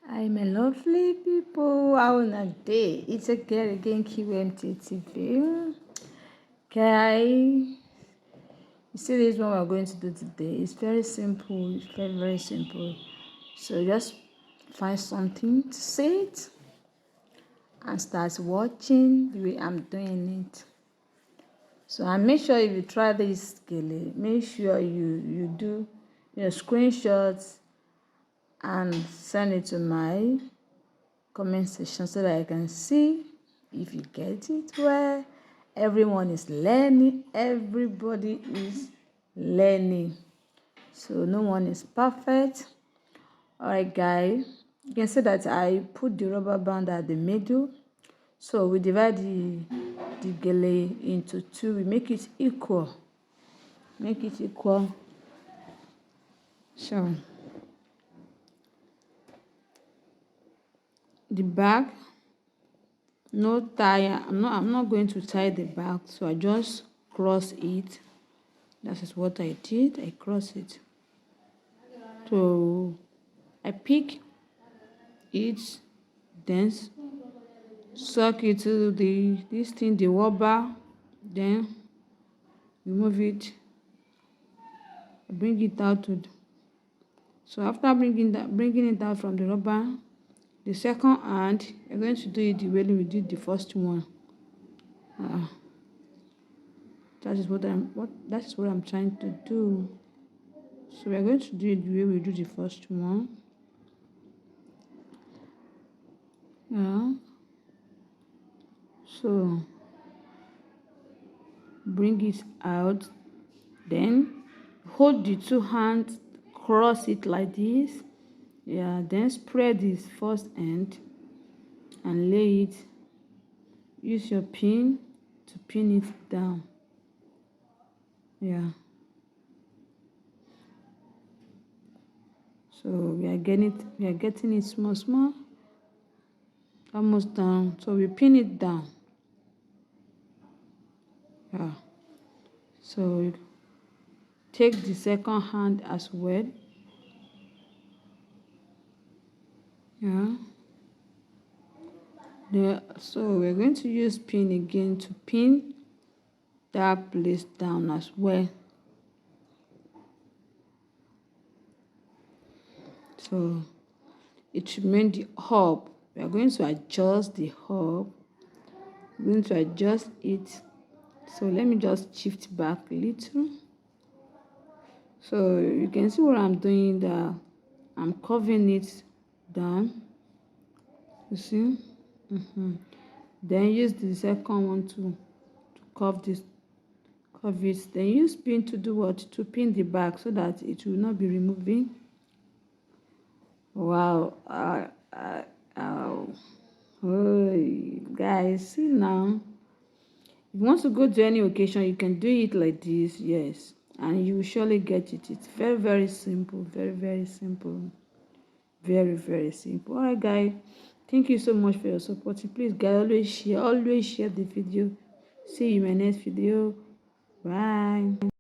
I'm a lovely people. How na day? It's a girl again, QMTTV. Okay, you see this one we're going to do today. It's very simple. It's very simple. So just find something to sit and start watching the way I'm doing it. So and make sure if you try this gele, make sure you do screenshots and send it to my comment section so that I can see if you get it well. Everyone is learning. Everybody is learning. So no one is perfect. Alright, guys. You can see that I put the rubber band at the middle. So we divide the gele into two. We make it equal. Make it equal. So the back, no tie. I'm not going to tie the back, so I just cross it. That is what I did. I cross it. So I pick it, then suck it to the rubber, then remove it. I bring it out so after bringing it out from the rubber, the second hand you're going to do it the way we did the first one. That is what I'm trying to do. So we're going to do it the way we do the first one. So bring it out, then hold the two hands, cross it like this. Then spread this first end and lay it. Use your pin to pin it down. So we are getting it small, almost down. So we pin it down. So take the second hand as well. So we're going to use pin again to pin that place down as well. So it should mean the hub. We are going to adjust the hub. We're going to adjust it. So let me just shift back a little. So you can see what I'm doing there. I'm curving it down. You see? Then use the second one to curve it. Then use pin to do what? To pin the back so that it will not be removing. Wow. Guys, see now. If you want to go to any occasion, you can do it like this, yes, and you will surely get it. It's very simple, very simple, very simple. All right, guys, thank you so much for your support. Please, guys, always share the video. See you in my next video. Bye.